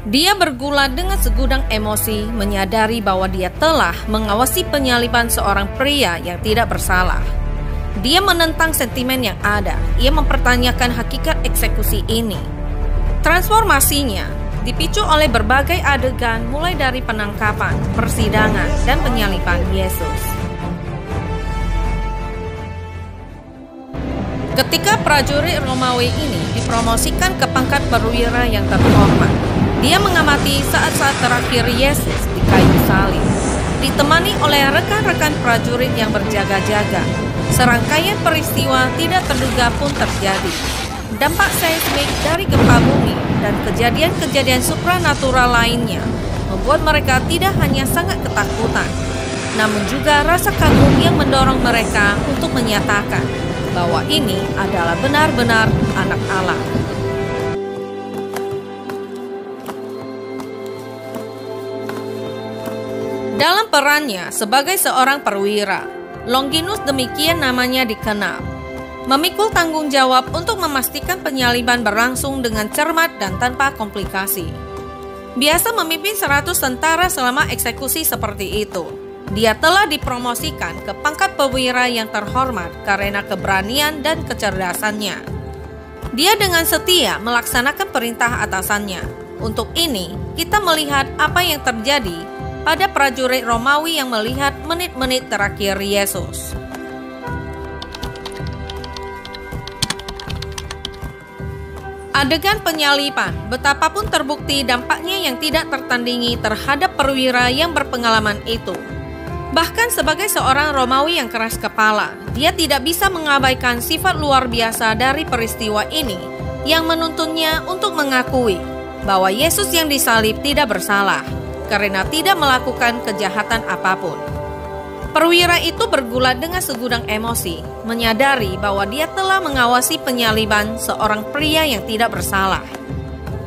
Dia bergulat dengan segudang emosi, menyadari bahwa dia telah mengawasi penyaliban seorang pria yang tidak bersalah. Dia menentang sentimen yang ada. Ia mempertanyakan hakikat eksekusi ini. Transformasinya dipicu oleh berbagai adegan mulai dari penangkapan, persidangan, dan penyaliban Yesus. Ketika prajurit Romawi ini dipromosikan ke pangkat perwira yang terhormat, dia mengamati saat-saat terakhir Yesus di kayu salib. Ditemani oleh rekan-rekan prajurit yang berjaga-jaga, serangkaian peristiwa tidak terduga pun terjadi. Dampak seismik dari gempa bumi dan kejadian-kejadian supranatural lainnya membuat mereka tidak hanya sangat ketakutan, namun juga rasa kagum yang mendorong mereka untuk menyatakan bahwa ini adalah benar-benar anak Allah. Dalam perannya sebagai seorang perwira, Longinus demikian namanya dikenal, memikul tanggung jawab untuk memastikan penyaliban berlangsung dengan cermat dan tanpa komplikasi. Biasa memimpin 100 tentara selama eksekusi seperti itu. Dia telah dipromosikan ke pangkat perwira yang terhormat karena keberanian dan kecerdasannya. Dia dengan setia melaksanakan perintah atasannya. Untuk ini, kita melihat apa yang terjadi pada prajurit Romawi yang melihat menit-menit terakhir Yesus. Adegan penyaliban, betapapun terbukti dampaknya yang tidak tertandingi terhadap perwira yang berpengalaman itu. Bahkan sebagai seorang Romawi yang keras kepala, dia tidak bisa mengabaikan sifat luar biasa dari peristiwa ini yang menuntunnya untuk mengakui bahwa Yesus yang disalib tidak bersalah karena tidak melakukan kejahatan apapun. Perwira itu bergulat dengan segudang emosi, menyadari bahwa dia telah mengawasi penyaliban seorang pria yang tidak bersalah.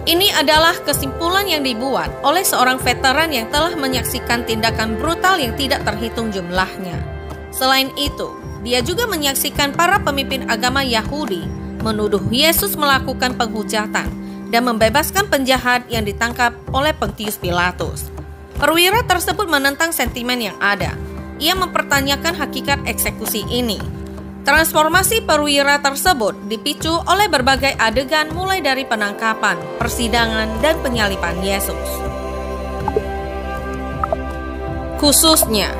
Ini adalah kesimpulan yang dibuat oleh seorang veteran yang telah menyaksikan tindakan brutal yang tidak terhitung jumlahnya. Selain itu, dia juga menyaksikan para pemimpin agama Yahudi menuduh Yesus melakukan penghujatan dan membebaskan penjahat yang ditangkap oleh Pontius Pilatus. Perwira tersebut menentang sentimen yang ada. Ia mempertanyakan hakikat eksekusi ini. Transformasi perwira tersebut dipicu oleh berbagai adegan mulai dari penangkapan, persidangan, dan penyaliban Yesus. Khususnya,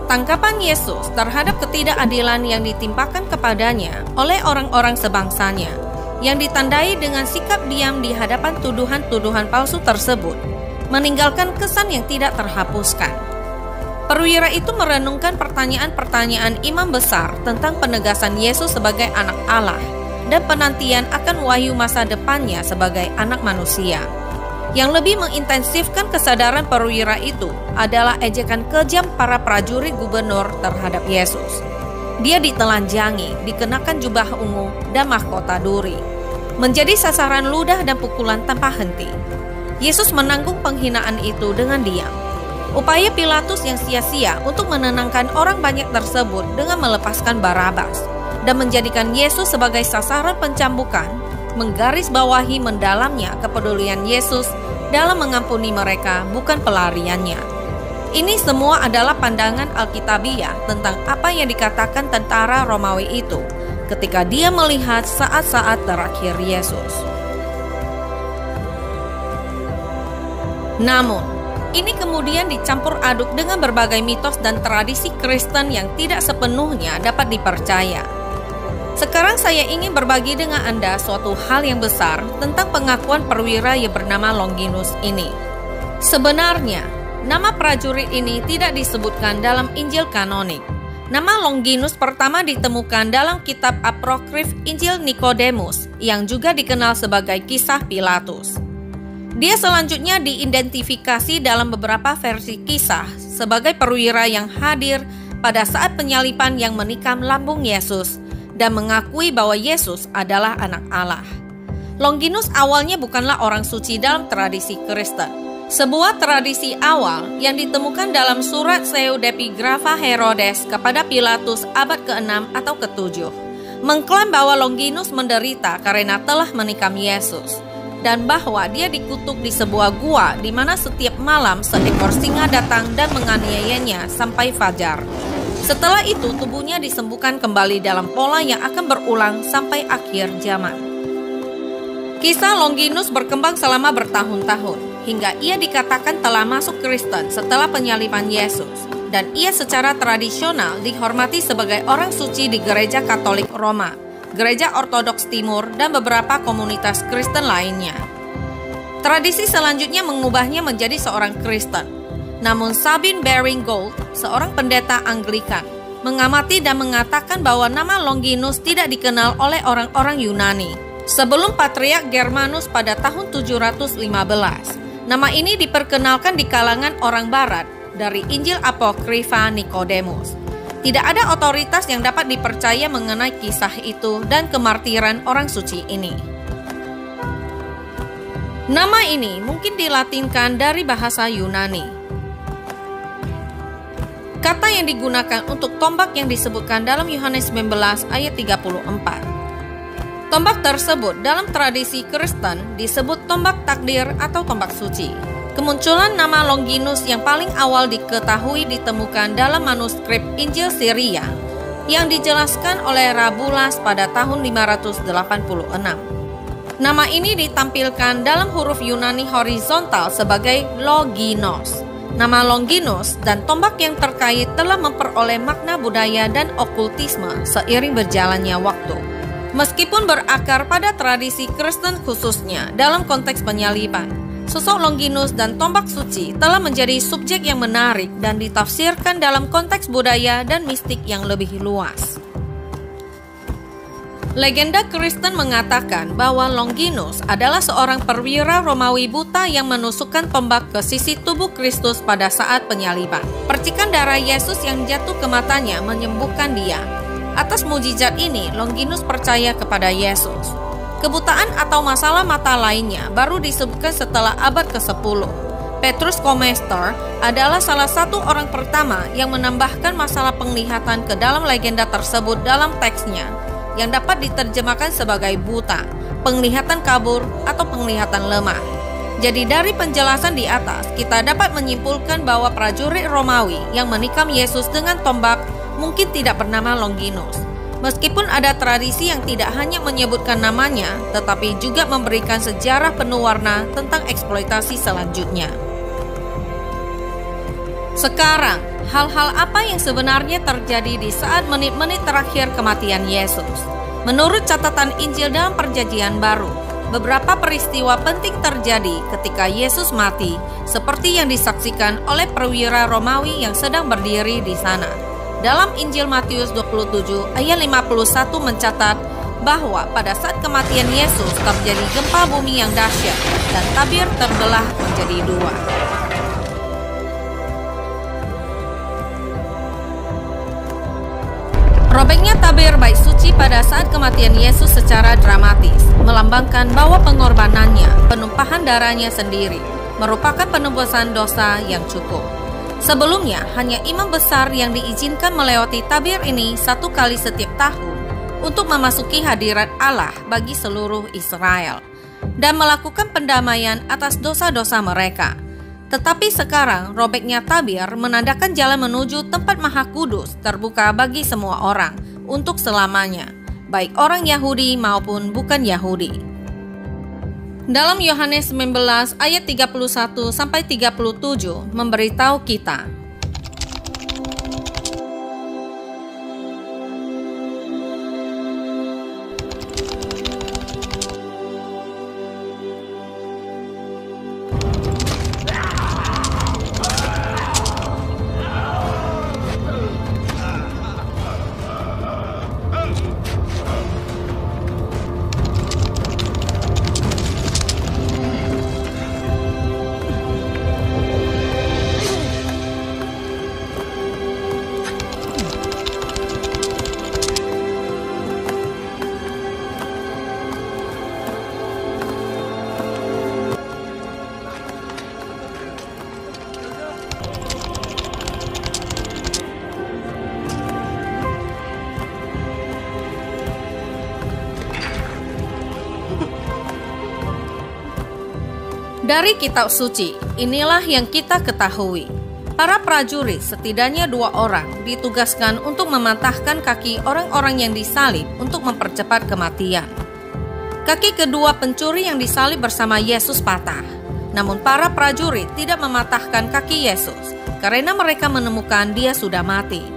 tangkapan Yesus terhadap ketidakadilan yang ditimpakan kepadanya oleh orang-orang sebangsanya, yang ditandai dengan sikap diam di hadapan tuduhan-tuduhan palsu tersebut, meninggalkan kesan yang tidak terhapuskan. Perwira itu merenungkan pertanyaan-pertanyaan imam besar tentang penegasan Yesus sebagai anak Allah dan penantian akan wahyu masa depannya sebagai anak manusia. Yang lebih mengintensifkan kesadaran perwira itu adalah ejekan kejam para prajurit gubernur terhadap Yesus. Dia ditelanjangi, dikenakan jubah ungu dan mahkota duri, menjadi sasaran ludah dan pukulan tanpa henti. Yesus menanggung penghinaan itu dengan diam. Upaya Pilatus yang sia-sia untuk menenangkan orang banyak tersebut dengan melepaskan Barabas dan menjadikan Yesus sebagai sasaran pencambukan menggarisbawahi mendalamnya kepedulian Yesus dalam mengampuni mereka, bukan pelariannya. Ini semua adalah pandangan Alkitabiah tentang apa yang dikatakan tentara Romawi itu ketika dia melihat saat-saat terakhir Yesus. Namun, ini kemudian dicampur aduk dengan berbagai mitos dan tradisi Kristen yang tidak sepenuhnya dapat dipercaya. Sekarang saya ingin berbagi dengan Anda suatu hal yang besar tentang pengakuan perwira yang bernama Longinus ini. Sebenarnya, nama prajurit ini tidak disebutkan dalam Injil kanonik. Nama Longinus pertama ditemukan dalam kitab apokrif Injil Nikodemus yang juga dikenal sebagai Kisah Pilatus. Dia selanjutnya diidentifikasi dalam beberapa versi kisah sebagai perwira yang hadir pada saat penyaliban yang menikam lambung Yesus dan mengakui bahwa Yesus adalah anak Allah. Longinus awalnya bukanlah orang suci dalam tradisi Kristen. Sebuah tradisi awal yang ditemukan dalam surat Pseudepigrapha Herodes kepada Pilatus abad ke-6 atau ke-7 mengklaim bahwa Longinus menderita karena telah menikam Yesus. dan bahwa dia dikutuk di sebuah gua di mana setiap malam seekor singa datang dan menganiayanya sampai fajar. Setelah itu tubuhnya disembuhkan kembali dalam pola yang akan berulang sampai akhir zaman. Kisah Longinus berkembang selama bertahun-tahun hingga ia dikatakan telah masuk Kristen setelah penyaliban Yesus, dan ia secara tradisional dihormati sebagai orang suci di Gereja Katolik Roma, Gereja Ortodoks Timur, dan beberapa komunitas Kristen lainnya. Tradisi selanjutnya mengubahnya menjadi seorang Kristen. Namun Sabine Baring-Gould, seorang pendeta Anglikan, mengamati dan mengatakan bahwa nama Longinus tidak dikenal oleh orang-orang Yunani sebelum Patriark Germanus pada tahun 715. Nama ini diperkenalkan di kalangan orang Barat dari Injil Apokrifa Nikodemus. Tidak ada otoritas yang dapat dipercaya mengenai kisah itu dan kemartiran orang suci ini. Nama ini mungkin dilatinkan dari bahasa Yunani. Kata yang digunakan untuk tombak yang disebutkan dalam Yohanes 19 ayat 34. Tombak tersebut dalam tradisi Kristen disebut tombak takdir atau tombak suci. Kemunculan nama Longinus yang paling awal diketahui ditemukan dalam manuskrip Injil Syria yang dijelaskan oleh Rabulas pada tahun 586. Nama ini ditampilkan dalam huruf Yunani horizontal sebagai Loginos. Nama Longinus dan tombak yang terkait telah memperoleh makna budaya dan okultisme seiring berjalannya waktu. Meskipun berakar pada tradisi Kristen khususnya dalam konteks penyaliban, sosok Longinus dan tombak suci telah menjadi subjek yang menarik dan ditafsirkan dalam konteks budaya dan mistik yang lebih luas. Legenda Kristen mengatakan bahwa Longinus adalah seorang perwira Romawi buta yang menusukkan tombak ke sisi tubuh Kristus pada saat penyaliban. Percikan darah Yesus yang jatuh ke matanya menyembuhkan dia. Atas mujizat ini, Longinus percaya kepada Yesus. Kebutaan atau masalah mata lainnya baru disebutkan setelah abad ke-10. Petrus Comestor adalah salah satu orang pertama yang menambahkan masalah penglihatan ke dalam legenda tersebut dalam teksnya, yang dapat diterjemahkan sebagai buta, penglihatan kabur, atau penglihatan lemah. Jadi dari penjelasan di atas, kita dapat menyimpulkan bahwa prajurit Romawi yang menikam Yesus dengan tombak mungkin tidak bernama Longinus. Meskipun ada tradisi yang tidak hanya menyebutkan namanya, tetapi juga memberikan sejarah penuh warna tentang eksploitasi selanjutnya. Sekarang, hal-hal apa yang sebenarnya terjadi di saat menit-menit terakhir kematian Yesus? Menurut catatan Injil dalam Perjanjian Baru, beberapa peristiwa penting terjadi ketika Yesus mati, seperti yang disaksikan oleh perwira Romawi yang sedang berdiri di sana. Dalam Injil Matius 27 ayat 51 mencatat bahwa pada saat kematian Yesus terjadi gempa bumi yang dahsyat dan tabir terbelah menjadi dua. Robeknya tabir bait suci pada saat kematian Yesus secara dramatis melambangkan bahwa pengorbanannya, penumpahan darahnya sendiri, merupakan penebusan dosa yang cukup. Sebelumnya, hanya imam besar yang diizinkan melewati tabir ini satu kali setiap tahun untuk memasuki hadirat Allah bagi seluruh Israel dan melakukan pendamaian atas dosa-dosa mereka. Tetapi sekarang robeknya tabir menandakan jalan menuju tempat maha kudus terbuka bagi semua orang untuk selamanya, baik orang Yahudi maupun bukan Yahudi. Dalam Yohanes 19 ayat 31-37 memberitahu kita, Dari kitab suci, inilah yang kita ketahui. Para prajurit, setidaknya 2 orang, ditugaskan untuk mematahkan kaki orang-orang yang disalib untuk mempercepat kematian. Kaki kedua pencuri yang disalib bersama Yesus patah. Namun para prajurit tidak mematahkan kaki Yesus karena mereka menemukan dia sudah mati.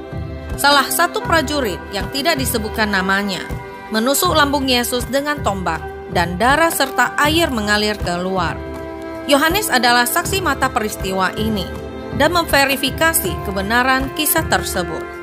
Salah satu prajurit yang tidak disebutkan namanya menusuk lambung Yesus dengan tombak dan darah serta air mengalir keluar. Yohanes adalah saksi mata peristiwa ini dan memverifikasi kebenaran kisah tersebut.